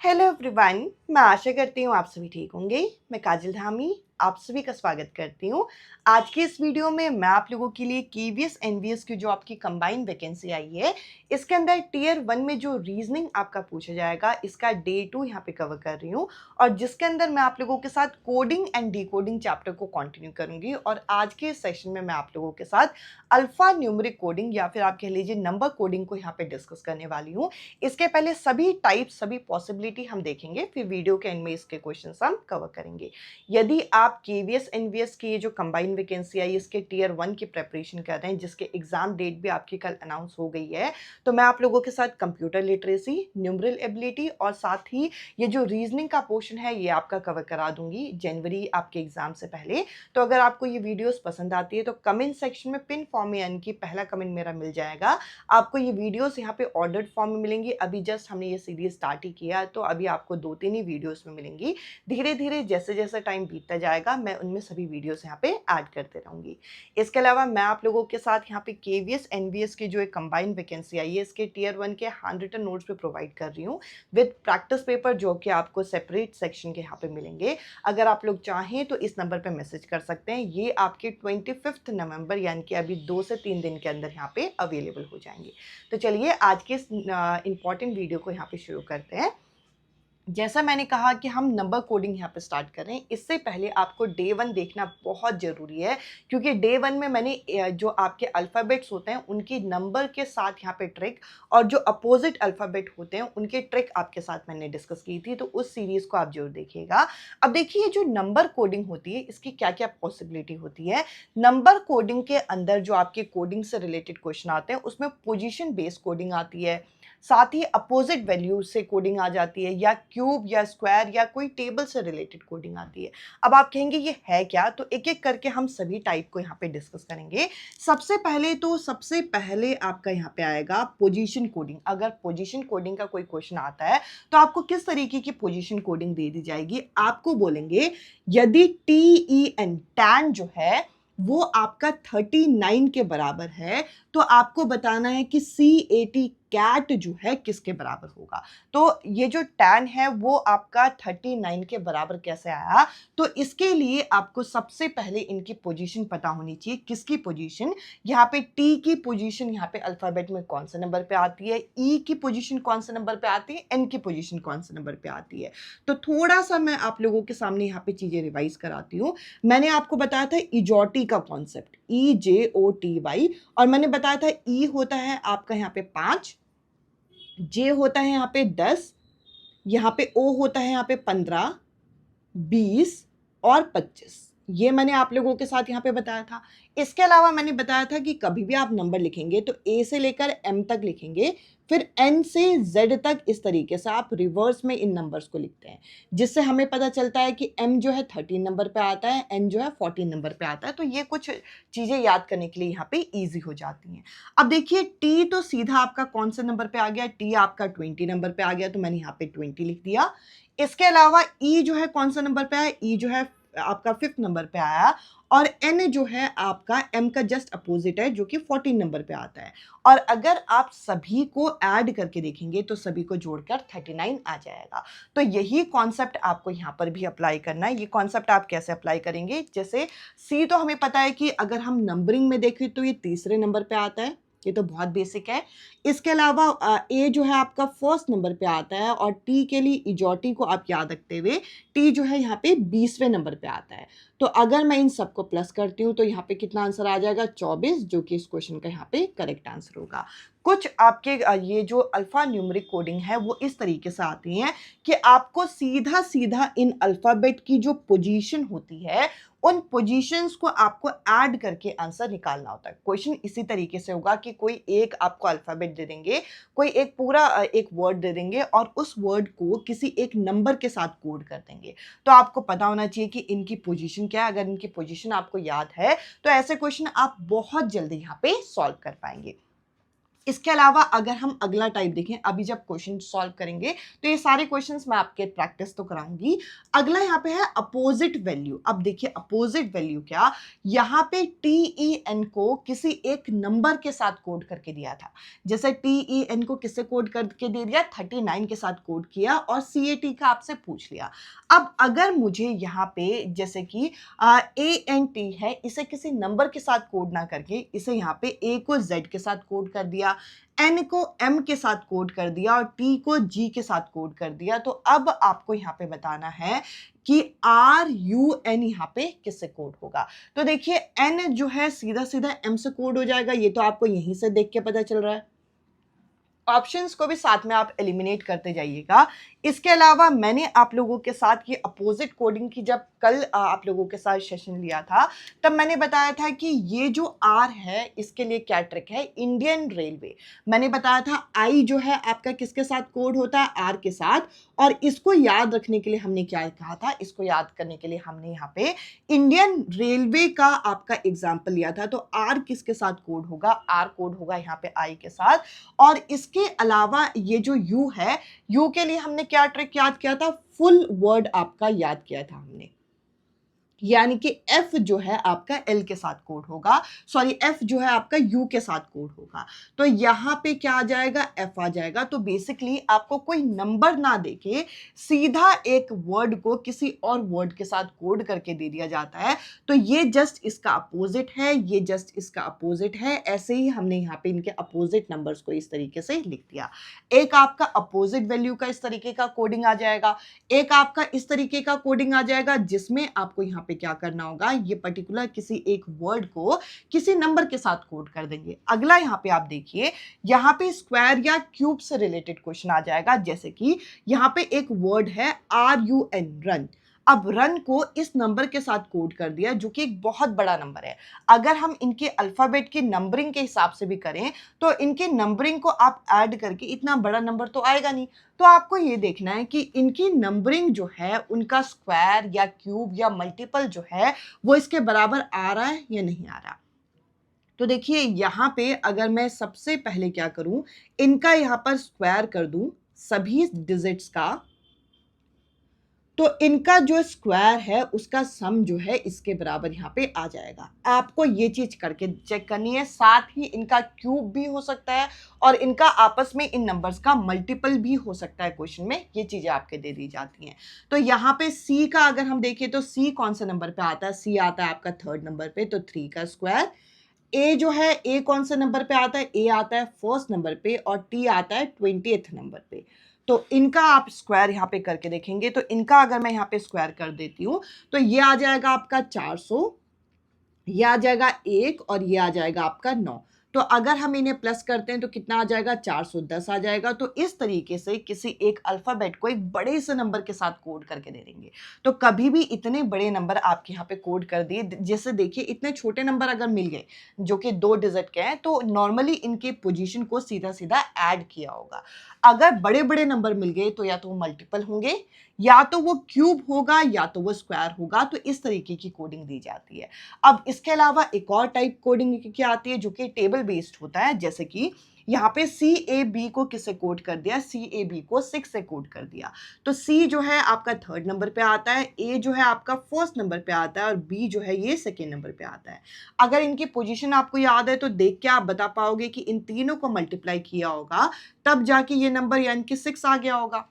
Hello everyone. मैं आशा करती हूँ आप सभी ठीक होंगे। मैं काजल धामी आप सभी का स्वागत करती हूँ। आज के इस वीडियो में मैं आप लोगों के लिए केवीएस एनवीएस की जो आपकी कंबाइंड वैकेंसी आई है, इसके अंदर टियर 1 में जो रीजनिंग आपका पूछा जाएगा, इसका डे 2 यहाँ पे कवर कर रही हूँ और जिसके अंदर मैं आप लोगों के साथ कोडिंग एंड डिकोडिंग चैप्टर को कंटिन्यू करूंगी। और आज के सेशन में मैं आप लोगों के साथ अल्फा न्यूमेरिक कोडिंग या फिर आप कह लीजिए नंबर कोडिंग को यहाँ पे डिस्कस करने वाली हूँ। इसके पहले सभी टाइप सभी पॉसिबिलिटी हम देखेंगे, फिर वीडियो के एंड में इसके क्वेश्चन हम कवर करेंगे। यदि आप केवीएस एनवीएस की ये जो कंबाइंड वैकेंसी आई, इसके टियर 1 की प्रेपरेशन कर रहे हैं, जिसके एग्जाम डेट भी आपकी कल अनाउंस हो गई है, तो मैं आप लोगों के साथ कंप्यूटर लिटरेसी, न्यूमरल एबिलिटी और साथ ही ये जो रीजनिंग का पोर्शन है ये आपका कवर करा दूंगी जनवरी आपके एग्जाम से पहले। तो अगर आपको ये वीडियोस पसंद आती है तो कमेंट सेक्शन में पिन फॉर्म में यानी कि पहला कमेंट मेरा मिल जाएगा। आपको ये वीडियोस यहाँ पे ऑर्डर्ड फॉर्म में मिलेंगी। अभी जस्ट हमने ये सीरीज स्टार्ट ही किया, तो अभी आपको 2-3 ही वीडियोस में मिलेंगी। धीरे धीरे जैसे जैसे टाइम बीतता जाएगा मैं उनमें सभी वीडियोस यहाँ पे ऐड करते रहूंगी। इसके अलावा मैं आप लोगों के साथ यहाँ पे केवीएस एनवीएस की जो एक कंबाइंड वैकेंसी आई है, इसके टियर 1 के हैंड रिटन नोट्स पे प्रोवाइड कर रही हूँ विद प्रैक्टिस पेपर, जो कि आपको सेपरेट सेक्शन के यहाँ पे मिलेंगे। अगर आप लोग चाहें तो इस नंबर पे मैसेज कर सकते हैं। ये आपके 25 नवंबर यानी कि अभी 2 से 3 दिन के अंदर यहाँ पे अवेलेबल हो जाएंगे। तो चलिए आज के इस इंपॉर्टेंट वीडियो को यहाँ पे शुरू करते हैं। जैसा मैंने कहा कि हम नंबर कोडिंग यहाँ पे स्टार्ट कर रहे हैं, इससे पहले आपको डे 1 देखना बहुत ज़रूरी है, क्योंकि डे 1 में मैंने जो आपके अल्फ़ाबेट्स होते हैं उनकी नंबर के साथ यहाँ पे ट्रिक और जो अपोजिट अल्फ़ाबेट होते हैं उनके ट्रिक आपके साथ मैंने डिस्कस की थी, तो उस सीरीज़ को आप जरूर देखिएगा। अब देखिए जो नंबर कोडिंग होती है इसकी क्या क्या पॉसिबिलिटी होती है। नंबर कोडिंग के अंदर जो आपके कोडिंग से रिलेटेड क्वेश्चन आते हैं उसमें पोजिशन बेस्ड कोडिंग आती है, साथ ही अपोजिट वैल्यू से कोडिंग आ जाती है, या क्यूब या स्क्वायर या कोई टेबल से रिलेटेड कोडिंग आती है। अब आप कहेंगे ये है क्या, तो एक एक करके हम सभी टाइप को यहाँ पे डिस्कस करेंगे। सबसे पहले आपका यहाँ पे आएगा पोजीशन कोडिंग। अगर पोजीशन कोडिंग का कोई क्वेश्चन आता है तो आपको किस तरीके की पोजीशन कोडिंग दे दी जाएगी। आपको बोलेंगे यदि TEN टैन जो है वो आपका 39 के बराबर है, तो आपको बताना है कि CAT कैट जो है किसके बराबर होगा। तो ये जो टैन है वो आपका 39 के बराबर कैसे आया, तो इसके लिए आपको सबसे पहले इनकी पोजीशन पता होनी चाहिए। किसकी पोजीशन, यहाँ पे टी की पोजीशन यहाँ पे अल्फाबेट में कौन से नंबर पे आती है, ई की पोजीशन कौन से नंबर पे आती है, एन की पोजीशन कौन से नंबर पे आती है। तो थोड़ा सा मैं आप लोगों के सामने यहाँ पे चीजें रिवाइज कराती हूँ। मैंने आपको बताया था इजोटी का कॉन्सेप्ट, EJOTY, और मैंने बताया था ई होता है आपका यहाँ पे 5, जे होता है यहाँ पे 10, यहाँ पे ओ होता है यहाँ पे 15, 20 और 25। ये मैंने आप लोगों के साथ यहाँ पे बताया था। इसके अलावा मैंने बताया था कि कभी भी आप नंबर लिखेंगे तो ए से लेकर एम तक लिखेंगे, फिर एन से जेड तक, इस तरीके से आप रिवर्स में इन नंबर्स को लिखते हैं, जिससे हमें पता चलता है कि एम जो है 13 नंबर पे आता है, एन जो है 14 नंबर पे आता है। तो ये कुछ चीज़ें याद करने के लिए यहाँ पे ईजी हो जाती हैं। अब देखिए टी तो सीधा आपका कौन से नंबर पे आ गया, टी आपका 20 नंबर पे आ गया, तो मैंने यहाँ पे 20 लिख दिया। इसके अलावा ई जो है कौन सा नंबर पे आया, ई जो है आपका 5th नंबर पे आया, और एन जो है आपका एम का जस्ट अपोजिट है जो कि 14 नंबर पे आता है। और अगर आप सभी को ऐड करके देखेंगे तो सभी को जोड़कर 39 आ जाएगा। तो यही कॉन्सेप्ट आपको यहाँ पर भी अप्लाई करना है। ये कॉन्सेप्ट आप कैसे अप्लाई करेंगे, जैसे सी तो हमें पता है कि अगर हम नंबरिंग में देखें तो ये तीसरे नंबर पे आता है, ये तो बहुत बेसिक है। इसके अलावा ए जो है आपका 1st नंबर पे आता है, और टी के लिए इजोटी को आप याद रखते हुए टी जो है यहाँ पे 20वें नंबर पे आता है। तो अगर मैं इन सबको प्लस करती हूँ तो यहाँ पे कितना आंसर आ जाएगा, 24, जो कि इस क्वेश्चन का यहाँ पे करेक्ट आंसर होगा। कुछ आपके ये जो अल्फा न्यूमेरिक कोडिंग है वो इस तरीके से आती है कि आपको सीधा सीधा इन अल्फाबेट की जो पोजीशन होती है उन पोजीशंस को आपको ऐड करके आंसर निकालना होता है। क्वेश्चन इसी तरीके से होगा कि कोई एक आपको अल्फाबेट दे देंगे, कोई एक पूरा एक वर्ड दे देंगे और उस वर्ड को किसी एक नंबर के साथ कोड कर देंगे। तो आपको पता होना चाहिए कि इनकी पोजीशन क्या है। अगर इनकी पोजीशन आपको याद है तो ऐसे क्वेश्चन आप बहुत जल्दी यहाँ पे सॉल्व कर पाएंगे। इसके अलावा अगर हम अगला टाइप देखें, अभी जब क्वेश्चन सॉल्व करेंगे तो ये सारे क्वेश्चंस मैं आपके प्रैक्टिस तो कराऊंगी। अगला यहाँ पे है अपोजिट वैल्यू। अब देखिए अपोजिट वैल्यू क्या, यहाँ पे TEN को किसी एक नंबर के साथ कोड करके दिया था। जैसे TEN को किससे कोड करके दे दिया, 39 के साथ कोड किया और CAT का आपसे पूछ लिया। अब अगर मुझे यहाँ पे जैसे कि ANT है, इसे किसी नंबर के साथ कोड ना करके इसे यहाँ पे A को Z के साथ कोड कर दिया, N को M के साथ कोड कर दिया और T को G के साथ कोड कर दिया, तो अब आपको यहाँ पे बताना है कि RUN यहाँ पे किससे कोड होगा। तो देखिए N जो है सीधा सीधा M से कोड हो जाएगा, ये तो आपको यहीं से देख के पता चल रहा है। ऑप्शंस को भी साथ में आप एलिमिनेट करते जाइएगा। इसके अलावा मैंने आप लोगों के साथ ये अपोजिट कोडिंग की जब कल आप लोगों के साथ सेशन लिया था तब मैंने बताया था कि ये जो R है इसके लिए क्या ट्रिक है, इंडियन रेलवे। मैंने बताया था I जो है आपका किसके साथ कोड होता है, R के साथ, और इसको याद रखने के लिए हमने क्या कहा था, इसको याद करने के लिए हमने यहाँ पे इंडियन रेलवे का आपका एग्जाम्पल लिया था। तो R किसके साथ कोड होगा, R कोड होगा यहाँ पे I के साथ। और इसके अलावा ये जो U है, U के लिए हमने क्या ट्रिक याद किया था, फुल वर्ड आपका याद किया था हमने, यानी कि F जो है आपका L के साथ कोड होगा, सॉरी F जो है आपका U के साथ कोड होगा। तो यहाँ पे क्या आ जाएगा, F आ जाएगा। तो बेसिकली आपको कोई नंबर ना देके सीधा एक वर्ड को किसी और वर्ड के साथ कोड करके दे दिया जाता है। तो ये जस्ट इसका अपोजिट है, ये जस्ट इसका अपोजिट है। ऐसे ही हमने यहाँ पे इनके अपोजिट नंबर्स को इस तरीके से लिख दिया। एक आपका अपोजिट वैल्यू का इस तरीके का कोडिंग आ जाएगा, एक आपका इस तरीके का कोडिंग आ जाएगा जिसमें आपको यहाँ पे क्या करना होगा, ये पर्टिकुलर किसी एक वर्ड को किसी नंबर के साथ कोड कर देंगे। अगला यहाँ पे आप देखिए, यहाँ पे स्क्वायर या क्यूब से रिलेटेड क्वेश्चन आ जाएगा। जैसे कि यहाँ पे एक वर्ड है RUN, रन। अब रन को इस नंबर के साथ कोड कर दिया जो कि एक बहुत बड़ा नंबर है। अगर हम इनके अल्फाबेट की नंबरिंग के हिसाब से भी करें तो इनके नंबरिंग को आप ऐड करके इतना बड़ा नंबर तो आएगा नहीं। तो आपको ये देखना है कि इनकी नंबरिंग जो है उनका स्क्वायर या क्यूब या मल्टीपल जो है वो इसके बराबर आ रहा है या नहीं आ रहा। तो देखिए यहाँ पे अगर मैं सबसे पहले क्या करूं, इनका यहाँ पर स्क्वायर कर दूं सभी डिजिट्स का, तो इनका जो स्क्वायर है उसका सम जो है इसके बराबर यहाँ पे आ जाएगा। आपको ये चीज करके चेक करनी है। साथ ही इनका क्यूब भी हो सकता है और इनका आपस में इन नंबर्स का मल्टीपल भी हो सकता है। क्वेश्चन में ये चीजें आपके दे दी जाती हैं। तो यहाँ पे C का अगर हम देखें तो C कौन से नंबर पे आता है, C आता है आपका 3rd नंबर पे, तो 3 का स्क्वायर। A जो है, A कौन से नंबर पे आता है, A आता है 1st नंबर पे और T आता है 20th नंबर पे। तो इनका आप स्क्वायर यहाँ पे करके देखेंगे तो इनका अगर मैं यहाँ पे स्क्वायर कर देती हूँ तो ये आ जाएगा आपका 400, ये आ जाएगा 1 और ये आ जाएगा आपका 9। तो अगर हम इन्हें प्लस करते हैं तो कितना आ जाएगा, 410 आ जाएगा। तो इस तरीके से किसी एक अल्फाबेट को एक बड़े से नंबर के साथ कोड करके दे देंगे। तो कभी भी इतने बड़े नंबर आपके यहाँ पे कोड कर दिए, जैसे देखिए इतने छोटे नंबर अगर मिल गए जो कि 2 डिजिट के हैं तो नॉर्मली इनके पोजीशन को सीधा सीधा ऐड किया होगा। अगर बड़े बड़े नंबर मिल गए तो या तो वो मल्टीपल होंगे, या तो वो क्यूब होगा, या तो वो स्क्वायर होगा। तो इस तरीके की कोडिंग दी जाती है। अब इसके अलावा एक और टाइप कोडिंग क्या आती है जो कि टेबल बेस्ड होता है। जैसे कि यहाँ पे CAB को किससे कोड कर दिया, CAB को 6 से कोड कर दिया। तो C जो है आपका 3rd नंबर पे आता है, A जो है आपका 1st नंबर पे आता है और B जो है ये 2nd नंबर पे आता है। अगर इनकी पोजीशन आपको याद है तो देख के आप बता पाओगे कि इन तीनों को मल्टीप्लाई किया होगा तब जाके ये नंबर यानी कि 6 आ गया होगा।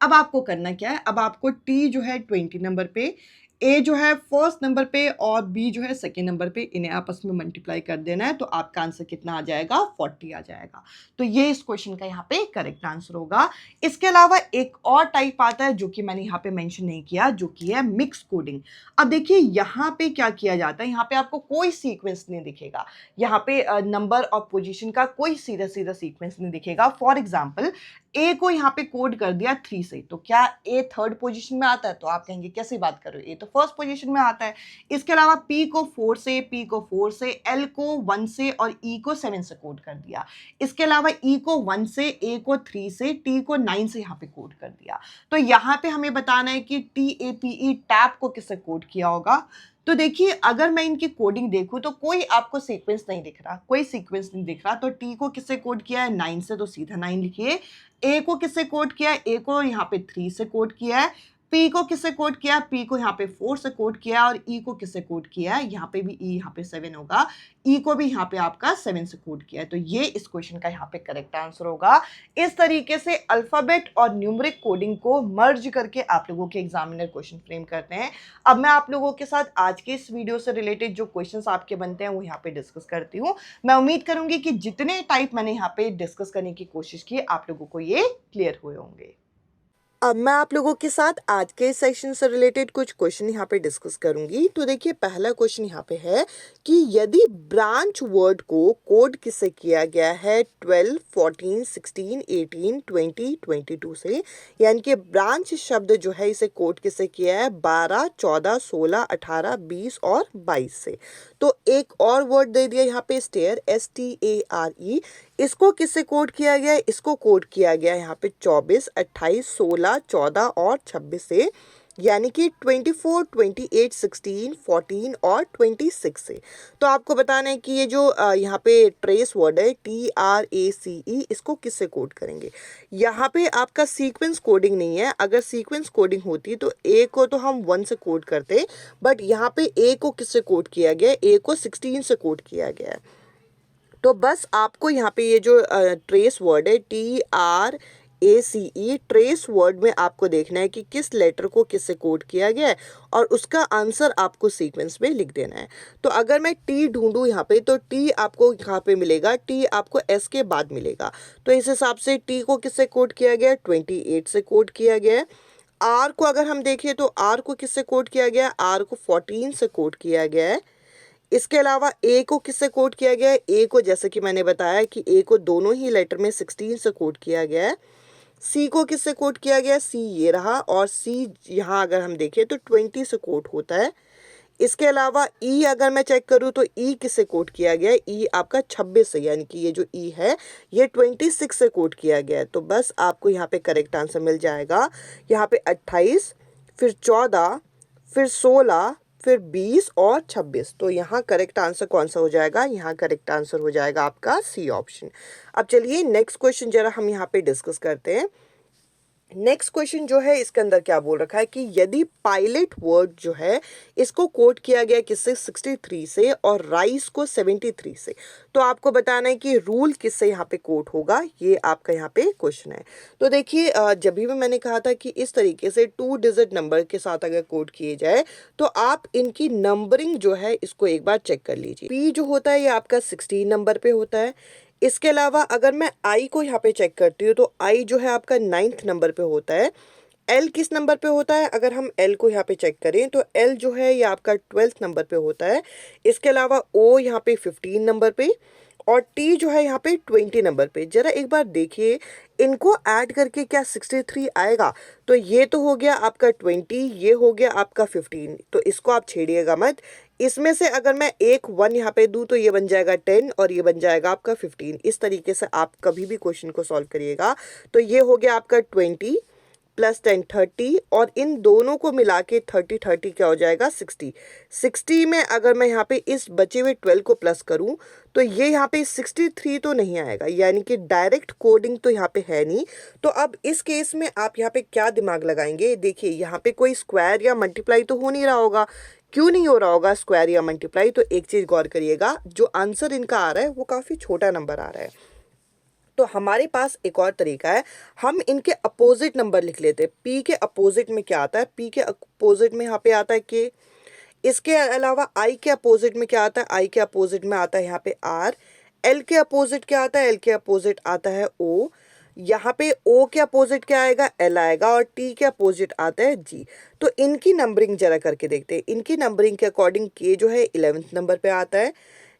अब आपको करना क्या है, अब आपको T जो है 20 नंबर पे, A जो है 1st नंबर पे और B जो है 2nd नंबर पे, इन्हें आपस में मल्टीप्लाई कर देना है। तो आपका आंसर कितना आ जाएगा, 40 आ जाएगा। तो ये इस क्वेश्चन का यहाँ पे करेक्ट आंसर होगा। इसके अलावा एक और टाइप आता है जो कि मैंने यहाँ पे मेंशन नहीं किया, जो कि है मिक्स कोडिंग। अब देखिए यहाँ पे क्या किया जाता है, यहाँ पे आपको कोई सीक्वेंस नहीं दिखेगा, यहाँ पे नंबर और पोजीशन का कोई सीधा सीधा सीक्वेंस नहीं दिखेगा। फॉर एग्जाम्पल A को यहाँ पे कोड कर दिया 3 से, तो क्या A 3rd पोजीशन में आता है? तो आप कहेंगे कैसी बात कर रहे हो, A तो 1st पोजीशन में आता है। इसके अलावा P को 4 से, P को 4 से, L को 1 से और E को 7 से कोड कर दिया। इसके अलावा E को 1 से, A को 3 से, T को 9 से यहाँ पे कोड कर दिया। तो यहाँ पे हमें बताना है कि TAPE टैप को किससे कोड किया होगा, तो देखिए अगर मैं इनकी कोडिंग देखूँ तो कोई आपको सीक्वेंस नहीं दिख रहा, कोई सीक्वेंस नहीं दिख रहा। तो टी को किससे कोड किया है 9 से, तो सीधा 9 लिखिए। ए को किससे कोड किया है, ए को यहाँ पे 3 से कोड किया है। पी को किससे कोड किया है, पी को यहाँ पे 4 से कोड किया है। और ई को किससे कोड किया है, यहाँ पे भी ई यहाँ पे 7 होगा, ई को भी यहाँ पे आपका 7 से कोड किया है। तो ये इस क्वेश्चन का यहाँ पे करेक्ट आंसर होगा। इस तरीके से अल्फाबेट और न्यूमेरिक कोडिंग को मर्ज करके आप लोगों के एग्जामिनर क्वेश्चन फ्रेम करते हैं। अब मैं आप लोगों के साथ आज के इस वीडियो से रिलेटेड जो क्वेश्चंस आपके बनते हैं वो यहाँ पे डिस्कस करती हूँ। मैं उम्मीद करूंगी कि जितने टाइप मैंने यहाँ पे डिस्कस करने की कोशिश की आप लोगों को ये क्लियर हुए होंगे। अब मैं आप लोगों के साथ आज के सेशन से रिलेटेड कुछ क्वेश्चन यहाँ पे डिस्कस करूंगी। तो देखिए पहला क्वेश्चन यहाँ पे है कि यदि ब्रांच वर्ड को कोड किससे किया गया है 12, 14, 16, 18, 20, 22 से, यानी कि ब्रांच शब्द जो है इसे कोड किससे किया है 12, 14, 16, 18, 20 और 22 से। तो एक और वर्ड दे दिया यहाँ पे स्टेयर, STARE, इसको किससे कोड किया गया है, इसको कोड किया गया है यहाँ पे 24, 28, 16, 14 और 26 से, यानी कि 24, 28, 16, 14 और 26 से। तो आपको बताना है कि ये जो यहाँ पे ट्रेस वर्ड है TRACE, इसको किससे कोड करेंगे। यहाँ पे आपका सीक्वेंस कोडिंग नहीं है। अगर सीक्वेंस कोडिंग होती तो ए को तो हम 1 से कोड करते, बट यहाँ पे ए को किससे कोड किया गया है, ए को 16 से कोड किया गया है। तो बस आपको यहाँ पे ये जो ट्रेस वर्ड है TRACE, ट्रेस वर्ड में आपको देखना है कि किस लेटर को किससे कोड किया गया है और उसका आंसर आपको सीक्वेंस में लिख देना है। तो अगर मैं टी ढूंढूं यहाँ पे तो टी आपको यहाँ पे मिलेगा, टी आपको एस के बाद मिलेगा। तो इस हिसाब से टी को किससे कोड किया गया है 28 से कोड किया गया है। आर को अगर हम देखें तो आर को किससे कोड किया गया है, आर को 14 से कोड किया गया है। इसके अलावा ए को किससे कोड किया गया है, ए को जैसे कि मैंने बताया कि ए को दोनों ही लेटर में 16 से कोड किया गया है। सी को किससे कोड किया गया है, सी ये रहा, और सी यहाँ अगर हम देखें तो 20 से कोड होता है। इसके अलावा ई अगर मैं चेक करूँ तो ई किससे कोड किया गया है, ई आपका 26 से, यानी कि ये जो ई है ये 26 से कोड किया गया है। तो बस आपको यहाँ पे करेक्ट आंसर मिल जाएगा। यहाँ पे 28, फिर 14, फिर 16, फिर 20 और 26। तो यहाँ करेक्ट आंसर कौन सा हो जाएगा, यहाँ करेक्ट आंसर हो जाएगा आपका सी ऑप्शन। अब चलिए नेक्स्ट क्वेश्चन जरा हम यहाँ पे डिस्कस करते हैं। नेक्स्ट क्वेश्चन जो है इसके अंदर क्या बोल रखा है कि यदि पायलट वर्ड जो है इसको कोड किया गया किससे 63 से और राइस को 73 से, तो आपको बताना है कि रूल किससे यहाँ पे कोड होगा। ये आपका यहाँ पे क्वेश्चन है। तो देखिए जब भी मैंने कहा था कि इस तरीके से 2 डिजिट नंबर के साथ अगर कोड किए जाए तो आप इनकी नंबरिंग जो है इसको एक बार चेक कर लीजिए। पी जो होता है ये आपका 16 नंबर पे होता है। इसके अलावा अगर मैं आई को यहाँ पे चेक करती हूँ तो आई जो है आपका 9th नंबर पे होता है। एल किस नंबर पे होता है, अगर हम एल को यहाँ पे चेक करें तो एल जो है ये आपका 12th नंबर पे होता है। इसके अलावा ओ यहाँ पे 15 नंबर पे और टी जो है यहाँ पे 20 नंबर पे। जरा एक बार देखिए इनको ऐड करके क्या 63 आएगा। तो ये तो हो गया आपका 20, ये हो गया आपका 15, तो इसको आप छेड़िएगा मत। इसमें से अगर मैं एक 1 यहाँ पे दूँ तो ये बन जाएगा 10 और ये बन जाएगा आपका 15। इस तरीके से आप कभी भी क्वेश्चन को सॉल्व करिएगा। तो ये हो गया आपका 20 प्लस 10 30 और इन दोनों को मिला के 30 क्या हो जाएगा 60। 60 में अगर मैं यहाँ पे इस बचे हुए 12 को प्लस करूँ तो ये यहाँ पे 63 तो नहीं आएगा, यानी कि डायरेक्ट कोडिंग तो यहाँ पे है नहीं। तो अब इस केस में आप यहाँ पे क्या दिमाग लगाएंगे, देखिए यहाँ पे कोई स्क्वायर या मल्टीप्लाई तो हो नहीं रहा होगा। क्यों नहीं हो रहा होगा स्क्वायर या मल्टीप्लाई, तो एक चीज़ गौर करिएगा, जो आंसर इनका आ रहा है वो काफ़ी छोटा नंबर आ रहा है। तो हमारे पास एक और तरीका है, हम इनके अपोजिट नंबर लिख लेते हैं। पी के अपोजिट में क्या आता है, पी के अपोजिट में यहाँ पे आता है के। इसके अलावा आई के अपोजिट में क्या आता है, आई के अपोजिट में आता है यहाँ पे आर। एल के अपोजिट क्या आता है, एल के अपोजिट आता है ओ। यहाँ पे ओ के अपोजिट क्या आएगा, एल आएगा, और टी के अपोजिट आता है जी। तो इनकी नंबरिंग जरा करके देखते हैं। इनकी नंबरिंग के अकॉर्डिंग के जो है 11th नंबर पे आता है,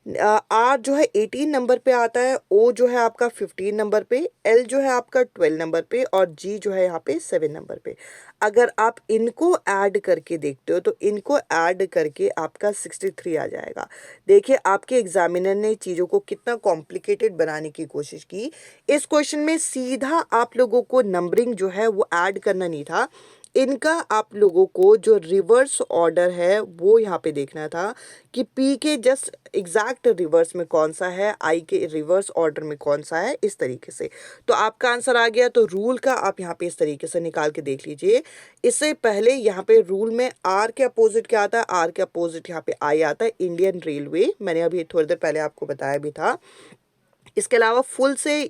आर जो है 18 नंबर पे आता है, ओ जो है आपका 15 नंबर पे, एल जो है आपका 12 नंबर पे और जी जो है यहाँ पे 7 नंबर पे। अगर आप इनको ऐड करके देखते हो तो इनको ऐड करके आपका 63 आ जाएगा। देखिए आपके एग्जामिनर ने चीज़ों को कितना कॉम्प्लिकेटेड बनाने की कोशिश की। इस क्वेश्चन में सीधा आप लोगों को नंबरिंग जो है वो ऐड करना नहीं था, इनका आप लोगों को जो रिवर्स ऑर्डर है वो यहाँ पे देखना था कि पी के जस्ट एग्जैक्ट रिवर्स में कौन सा है, आई के रिवर्स ऑर्डर में कौन सा है, इस तरीके से। तो आपका आंसर आ गया। तो रूल का आप यहाँ पे इस तरीके से निकाल के देख लीजिए। इससे पहले यहाँ पे रूल में आर के अपोजिट क्या आता है, आर के अपोजिट यहाँ पे आई आता है, इंडियन रेलवे। मैंने अभी थोड़ी देर पहले आपको बताया भी था। इसके अलावा फुल से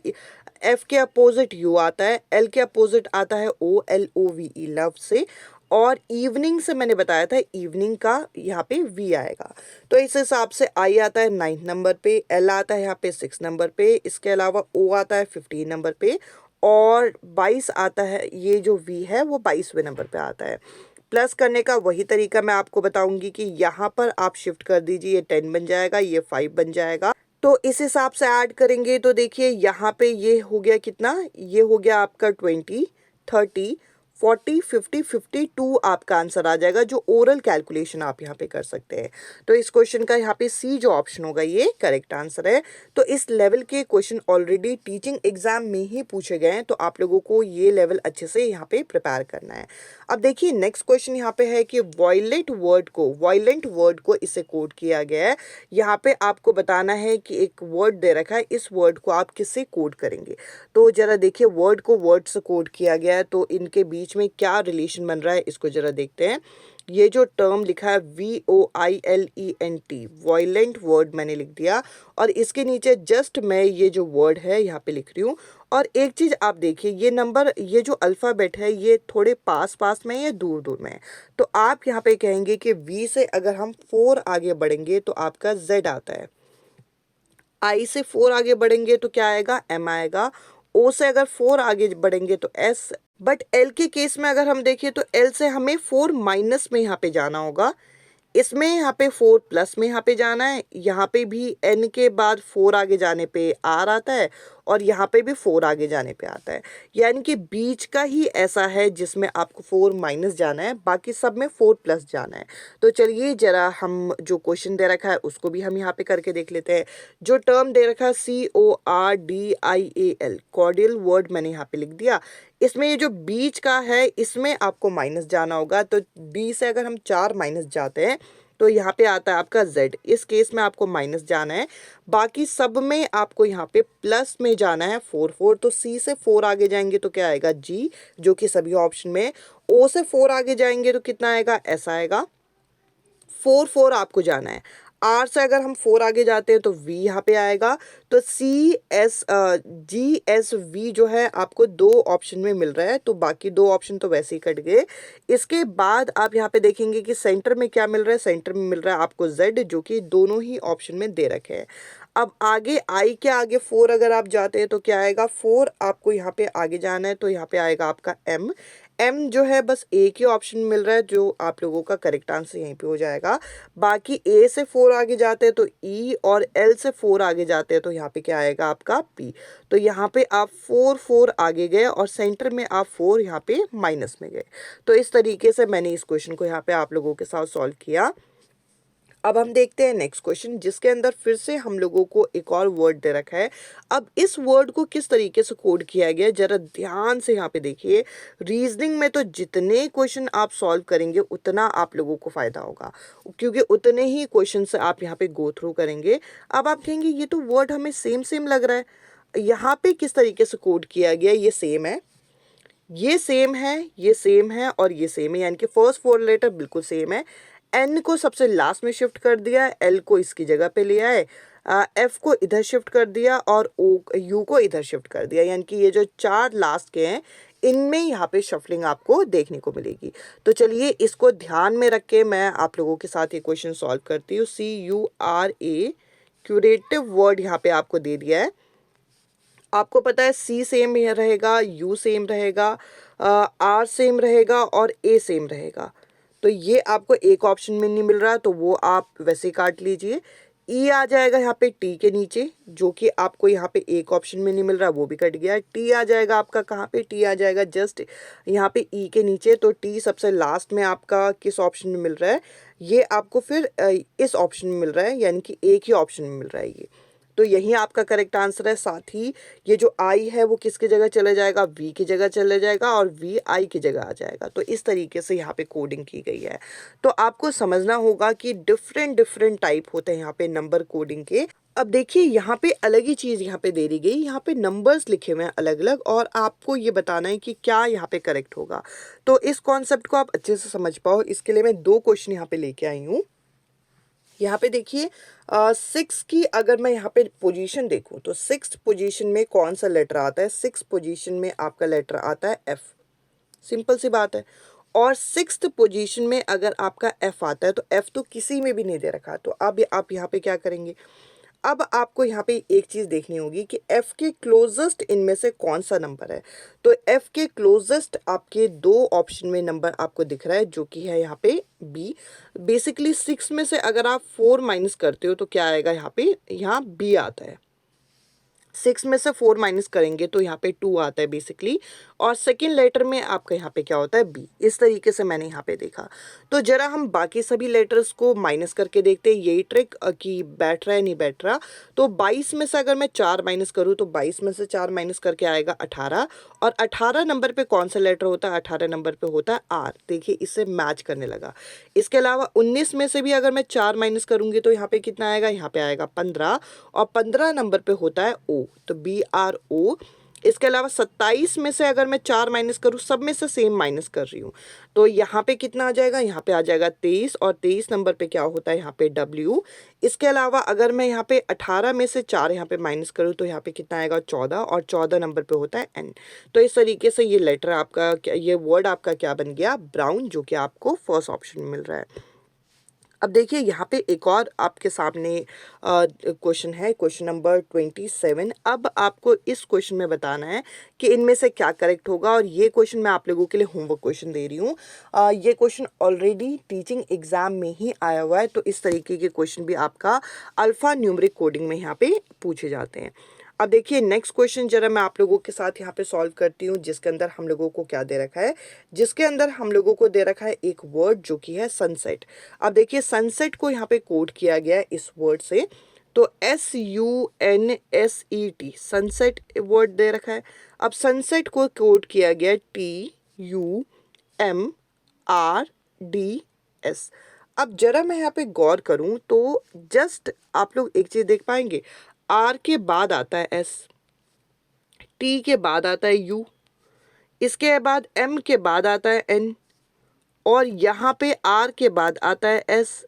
एफ के अपोजिट यू आता है, एल के अपोजिट आता है O, L O V E, love से। और इवनिंग से मैंने बताया था इवनिंग का यहाँ पे वी आएगा। तो इस हिसाब से आई आता है 9 नंबर पे, एल आता है यहाँ पे 6 नंबर पे, इसके अलावा ओ आता है 15 नंबर पे, और 22 आता है, ये जो वी है वो 22वें नंबर पे आता है। प्लस करने का वही तरीका मैं आपको बताऊंगी कि यहाँ पर आप शिफ्ट कर दीजिए, ये 10 बन जाएगा, ये 5 बन जाएगा। तो इस हिसाब से ऐड करेंगे तो देखिए यहाँ पे ये हो गया कितना, ये हो गया आपका 20, 30, 40, 50, 52 आपका आंसर आ जाएगा, जो ओरल कैलकुलेशन आप यहाँ पे कर सकते हैं। तो इस क्वेश्चन का यहाँ पे सी जो ऑप्शन होगा ये करेक्ट आंसर है। तो इस लेवल के क्वेश्चन ऑलरेडी टीचिंग एग्जाम में ही पूछे गए हैं, तो आप लोगों को ये लेवल अच्छे से यहाँ पे प्रिपेयर करना है। अब देखिए नेक्स्ट क्वेश्चन यहाँ पे है कि वायलेंट वर्ड को इसे कोड किया गया है। यहाँ पे आपको बताना है कि एक वर्ड दे रखा है, इस वर्ड को आप किससे कोड करेंगे। तो जरा देखिए वर्ड को वर्ड से कोड किया गया है, तो इनके बीच में क्या रिलेशन बन रहा है इसको जरा देखते हैं। ये जो टर्म लिखा है VOILENT, वायलेंट वर्ड मैंने लिख दिया, और इसके नीचे जस्ट मैं ये जो वर्ड है यहाँ पे लिख रही हूँ। और एक चीज़ आप देखिए, ये नंबर, ये जो अल्फ़ाबेट है ये थोड़े पास पास में या दूर दूर में है। तो आप यहाँ पे कहेंगे कि V से अगर हम 4 आगे बढ़ेंगे तो आपका Z आता है, I से 4 आगे बढ़ेंगे तो क्या आएगा, M आएगा, O से अगर 4 आगे बढ़ेंगे तो S। बट L के केस में अगर हम देखें तो L से हमें 4 माइनस में यहाँ पे जाना होगा, इसमें यहाँ पे 4 प्लस में यहाँ पे जाना है। यहाँ पे भी N के बाद 4 आगे जाने पे R आता है, और यहाँ पे भी 4 आगे जाने पे आता है। यानी कि बीच का ही ऐसा है जिसमें आपको 4 माइनस जाना है, बाकी सब में 4 प्लस जाना है। तो चलिए जरा हम जो क्वेश्चन दे रखा है उसको भी हम यहाँ पे करके देख लेते हैं। जो टर्म दे रखा है CORDIAL, कॉर्डियल वर्ड मैंने यहाँ पे लिख दिया। इसमें ये जो बीच का है इसमें आपको माइनस जाना होगा। तो D से अगर हम 4 माइनस जाते हैं तो यहाँ पे आता है आपका Z, इस केस में आपको माइनस जाना है। बाकी सब में आपको यहाँ पे प्लस में जाना है 4 4। तो C से 4 आगे जाएंगे तो क्या आएगा, G, जो कि सभी ऑप्शन में। O से 4 आगे जाएंगे तो कितना आएगा, S आएगा। 4 4 आपको जाना है। R से अगर हम 4 आगे जाते हैं तो V यहाँ पे आएगा। तो GSV जो है आपको 2 ऑप्शन में मिल रहा है, तो बाकी 2 ऑप्शन तो वैसे ही कट गए। इसके बाद आप यहाँ पे देखेंगे कि सेंटर में क्या मिल रहा है, सेंटर में मिल रहा है आपको Z, जो कि दोनों ही ऑप्शन में दे रखे हैं। अब आगे I के आगे 4 अगर आप जाते हैं तो क्या आएगा, 4 आपको यहाँ पे आगे जाना है तो यहाँ पे आएगा आपका M। M जो है बस एक ही ऑप्शन मिल रहा है, जो आप लोगों का करेक्ट आंसर यहीं पे हो जाएगा। बाकी A से 4 आगे जाते हैं तो E, और L से 4 आगे जाते हैं तो यहाँ पे क्या आएगा आपका P। तो यहाँ पे आप 4 4 आगे गए और सेंटर में आप 4 यहाँ पे माइनस में गए। तो इस तरीके से मैंने इस क्वेश्चन को यहाँ पे आप लोगों के साथ सॉल्व किया। अब हम देखते हैं नेक्स्ट क्वेश्चन, जिसके अंदर फिर से हम लोगों को एक और वर्ड दे रखा है। अब इस वर्ड को किस तरीके से कोड किया गया है जरा ध्यान से यहाँ पे देखिए। रीजनिंग में तो जितने क्वेश्चन आप सॉल्व करेंगे उतना आप लोगों को फायदा होगा, क्योंकि उतने ही क्वेश्चन से आप यहाँ पे गो थ्रू करेंगे। अब आप कहेंगे ये तो वर्ड हमें सेम सेम लग रहा है, यहाँ पे किस तरीके से कोड किया गया, ये सेम है, ये सेम है, ये सेम है, और ये सेम है, यानी कि फर्स्ट 4 लेटर बिल्कुल सेम है। N को सबसे लास्ट में शिफ्ट कर दिया, L को इसकी जगह पे ले आए, F को इधर शिफ्ट कर दिया, और U को इधर शिफ्ट कर दिया। यानी कि ये जो 4 लास्ट के हैं इनमें यहाँ पे शफलिंग आपको देखने को मिलेगी। तो चलिए इसको ध्यान में रख के मैं आप लोगों के साथ ये क्वेश्चन सॉल्व करती हूँ। CURA, क्यूरेटिव वर्ड यहाँ पे आपको दे दिया है। आपको पता है C सेम रहेगा, U सेम रहेगा, R सेम रहेगा, और A सेम रहेगा। तो ये आपको एक ऑप्शन में नहीं मिल रहा, तो वो आप वैसे ही काट लीजिए। E आ जाएगा यहाँ पे T के नीचे, जो कि आपको यहाँ पे एक ऑप्शन में नहीं मिल रहा, वो भी कट गया। T आ जाएगा आपका कहाँ पे, T आ जाएगा जस्ट यहाँ पे E के नीचे। तो T सबसे लास्ट में आपका किस ऑप्शन में मिल रहा है, ये आपको फिर इस ऑप्शन में मिल रहा है, यानी कि एक ही ऑप्शन में मिल रहा है ये। तो यही आपका करेक्ट आंसर है। साथ ही ये जो आई है वो किसकी जगह चले जाएगा, वी की जगह चले जाएगा और वी आई की जगह आ जाएगा। तो इस तरीके से यहाँ पे कोडिंग की गई है। तो आपको समझना होगा कि डिफरेंट डिफरेंट टाइप होते हैं यहाँ पे नंबर कोडिंग के। अब देखिए यहाँ पे अलग ही चीज़ यहाँ पे दे दी गई, यहाँ पे नंबर्स लिखे हुए हैं अलग अलग और आपको ये बताना है कि क्या यहाँ पे करेक्ट होगा। तो इस कॉन्सेप्ट को आप अच्छे से समझ पाओ, इसके लिए मैं 2 क्वेश्चन यहाँ पे लेके आई हूँ। यहाँ पे देखिए 6 की अगर मैं यहाँ पे पोजीशन देखूँ तो 6th पोजीशन में कौन सा लेटर आता है, 6th पोजीशन में आपका लेटर आता है एफ। सिंपल सी बात है। और 6th पोजीशन में अगर आपका एफ आता है तो एफ तो किसी में भी नहीं दे रखा, तो अब आप यहाँ पे क्या करेंगे। अब आपको यहाँ पे एक चीज़ देखनी होगी कि एफ के क्लोजेस्ट इनमें से कौन सा नंबर है। तो एफ के क्लोजेस्ट आपके 2 ऑप्शन में नंबर आपको दिख रहा है जो कि है यहाँ पे बी। बेसिकली 6 में से अगर आप 4 माइनस करते हो तो क्या आएगा, यहाँ पे यहाँ बी आता है। 6 में से 4 माइनस करेंगे तो यहाँ पे 2 आता है बेसिकली, और सेकेंड लेटर में आपका यहाँ पे क्या होता है, बी। इस तरीके से मैंने यहाँ पे देखा। तो जरा हम बाकी सभी लेटर्स को माइनस करके देखते हैं, यही ट्रिक कि बैठ रहा है नहीं बैठ रहा। तो 22 में से अगर मैं 4 माइनस करूँ तो 22 में से 4 माइनस करके आएगा 18, और 18 नंबर पे कौन सा लेटर होता है, 18 नंबर पे होता है आर। देखिए इससे मैच करने लगा। इसके अलावा 19 में से भी अगर मैं 4 माइनस करूँगी तो यहाँ पे कितना आएगा, यहाँ पे आएगा 15, और 15 नंबर पे होता है ओ, तो बी आर ओ। इसके अलावा 27 में से अगर मैं 4 माइनस करूँ, सब में से सेम माइनस कर रही हूँ, तो यहाँ पे कितना आ जाएगा, यहाँ पे आ जाएगा 23, और 23 नंबर पे क्या होता है, यहाँ पे डब्ल्यू। इसके अलावा अगर मैं यहाँ पे 18 में से 4 यहाँ पे माइनस करूँ तो यहाँ पे कितना आएगा 14, और 14 नंबर पे होता है एन। तो इस तरीके से ये लेटर आपका ये वर्ड आपका क्या बन गया, ब्राउन, जो कि आपको फर्स्ट ऑप्शन में मिल रहा है। अब देखिए यहाँ पे एक और आपके सामने क्वेश्चन है, क्वेश्चन नंबर 27। अब आपको इस क्वेश्चन में बताना है कि इनमें से क्या करेक्ट होगा, और ये क्वेश्चन मैं आप लोगों के लिए होमवर्क क्वेश्चन दे रही हूँ। ये क्वेश्चन ऑलरेडी टीचिंग एग्जाम में ही आया हुआ है, तो इस तरीके के क्वेश्चन भी आपका अल्फा न्यूमेरिक कोडिंग में यहाँ पे पूछे जाते हैं। अब देखिए नेक्स्ट क्वेश्चन जरा मैं आप लोगों के साथ यहाँ पे सॉल्व करती हूँ, जिसके अंदर हम लोगों को क्या दे रखा है, जिसके अंदर हम लोगों को दे रखा है एक वर्ड जो कि है सनसेट। अब देखिए सनसेट को यहाँ पे कोड किया गया है इस वर्ड से, तो SUNSET, सनसेट वर्ड दे रखा है। अब सनसेट को कोड किया गया TUMRDS। अब जरा मैं यहाँ पे गौर करूँ तो जस्ट आप लोग एक चीज़ देख पाएंगे, आर के बाद आता है एस, टी के बाद आता है यू, इसके बाद एम के बाद आता है एन, और यहाँ पे आर के बाद आता है एस,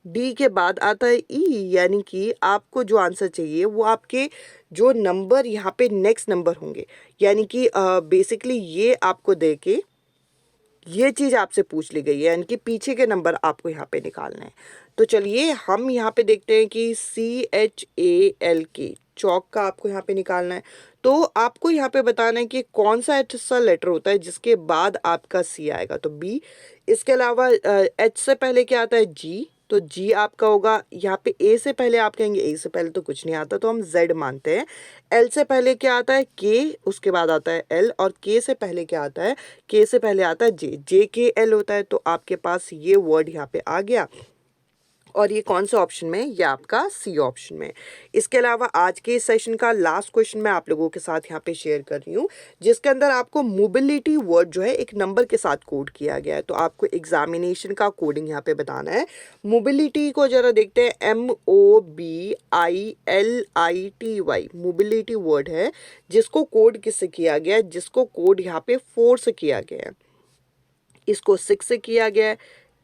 डी के बाद आता है ई। यानी कि आपको जो आंसर चाहिए वो आपके जो नंबर यहाँ पे नेक्स्ट नंबर होंगे, यानी कि बेसिकली ये आपको दे के ये चीज़ आपसे पूछ ली गई है, यानी कि पीछे के नंबर आपको यहाँ पे निकालना है। तो चलिए हम यहाँ पे देखते हैं कि CHALK, चौक का आपको यहाँ पे निकालना है। तो आपको यहाँ पे बताना है कि कौन सा ऐसा लेटर होता है जिसके बाद आपका C आएगा, तो B। इसके अलावा H से पहले क्या आता है, G, तो G आपका होगा। यहाँ पे A से पहले आप कहेंगे A से पहले तो कुछ नहीं आता, तो हम Z मानते हैं। L से पहले क्या आता है, K, उसके बाद आता है L, और K से पहले क्या आता है, K से पहले आता है J, JKL होता है। तो आपके पास ये वर्ड यहाँ पे आ गया, और ये कौन सा ऑप्शन में, ये आपका सी ऑप्शन में। इसके अलावा आज के इस सेशन का लास्ट क्वेश्चन मैं आप लोगों के साथ यहाँ पे शेयर कर रही हूँ, जिसके अंदर आपको मोबिलिटी वर्ड जो है एक नंबर के साथ कोड किया गया है। तो आपको एग्जामिनेशन का कोडिंग यहाँ पे बताना है। मोबिलिटी को जरा देखते हैं, MOBILITY, मोबिलिटी वर्ड है जिसको कोड किससे किया गया है, जिसको कोड यहाँ पे 4 से किया गया है, इसको 6 से किया गया है,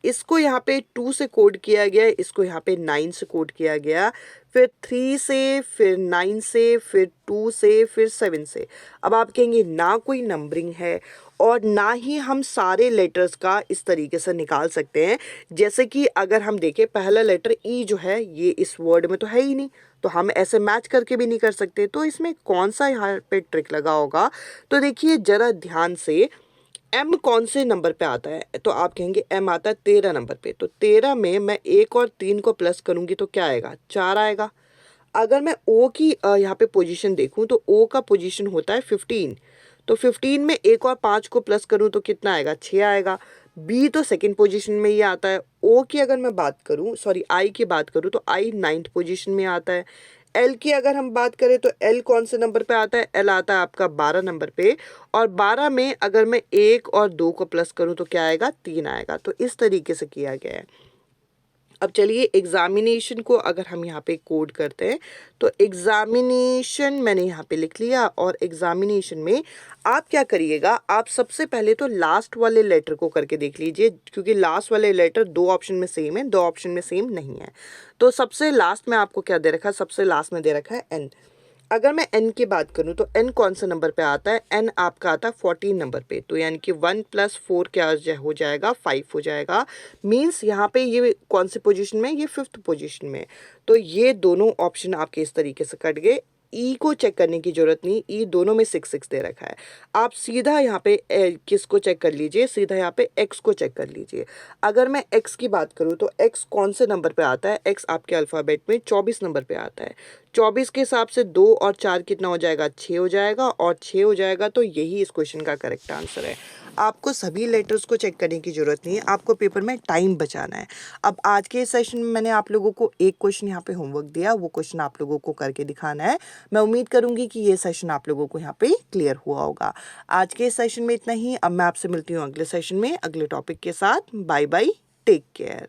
इसको यहाँ पे 2 से कोड किया गया है, इसको यहाँ पे 9 से कोड किया गया, फिर 3 से, फिर 9 से, फिर 2 से, फिर 7 से। अब आप कहेंगे ना कोई नंबरिंग है और ना ही हम सारे लेटर्स का इस तरीके से निकाल सकते हैं। जैसे कि अगर हम देखें पहला लेटर ई जो है ये इस वर्ड में तो है ही नहीं, तो हम ऐसे मैच करके भी नहीं कर सकते। तो इसमें कौन सा यहाँ पे ट्रिक लगा होगा, तो देखिए जरा ध्यान से, एम कौन से नंबर पे आता है, तो आप कहेंगे एम आता है 13 नंबर पे। तो 13 में मैं 1 और 3 को प्लस करूंगी तो क्या आएगा, 4 आएगा। अगर मैं ओ की यहाँ पे पोजीशन देखूं तो ओ का पोजीशन होता है 15, तो 15 में 1 और 5 को प्लस करूं तो कितना आएगा, 6 आएगा। बी तो सेकंड पोजीशन में ये आता है। ओ की अगर मैं बात करूं, सॉरी आई की बात करूं, तो आई 9th पोजीशन में आता है। एल की अगर हम बात करें तो एल कौन से नंबर पे आता है? एल आता है आपका 12 नंबर पे, और 12 में अगर मैं 1 और 2 को प्लस करूं तो क्या आएगा? 3 आएगा। तो इस तरीके से किया गया है। अब चलिए एग्जामिनेशन को अगर हम यहाँ पे कोड करते हैं तो एग्जामिनेशन मैंने यहाँ पे लिख लिया, और एग्जामिनेशन में आप क्या करिएगा, आप सबसे पहले तो लास्ट वाले लेटर को करके देख लीजिए, क्योंकि लास्ट वाले लेटर 2 ऑप्शन में सेम है, 2 ऑप्शन में सेम नहीं है। तो सबसे लास्ट में आपको क्या दे रखा है? सबसे लास्ट में दे रखा है एन। अगर मैं n की बात करूं तो n कौन सा नंबर पे आता है? n आपका आता है 14 नंबर पे, तो यानी कि 1 + 4 क्या हो जाएगा? 5 हो जाएगा। मीन्स यहाँ पे ये कौन सी पोजीशन में? ये 5th पोजीशन में। तो ये दोनों ऑप्शन आपके इस तरीके से कट गए। ई को चेक करने की जरूरत नहीं, ई दोनों में 6 दे रखा है। आप सीधा यहाँ पे किसको चेक कर लीजिए? सीधा यहाँ पे एक्स को चेक कर लीजिए। अगर मैं एक्स की बात करूँ तो एक्स कौन से नंबर पे आता है? एक्स आपके अल्फ़ाबेट में 24 नंबर पे आता है। 24 के हिसाब से 2 और 4 कितना हो जाएगा? 6 हो जाएगा, और 6 हो जाएगा तो यही इस क्वेश्चन का करेक्ट आंसर है। आपको सभी लेटर्स को चेक करने की ज़रूरत नहीं है, आपको पेपर में टाइम बचाना है। अब आज के सेशन में मैंने आप लोगों को एक क्वेश्चन यहाँ पे होमवर्क दिया, वो क्वेश्चन आप लोगों को करके दिखाना है। मैं उम्मीद करूँगी कि ये सेशन आप लोगों को यहाँ पे क्लियर हुआ होगा। आज के सेशन में इतना ही। अब मैं आपसे मिलती हूँ अगले सेशन में अगले टॉपिक के साथ। Bye bye, take care.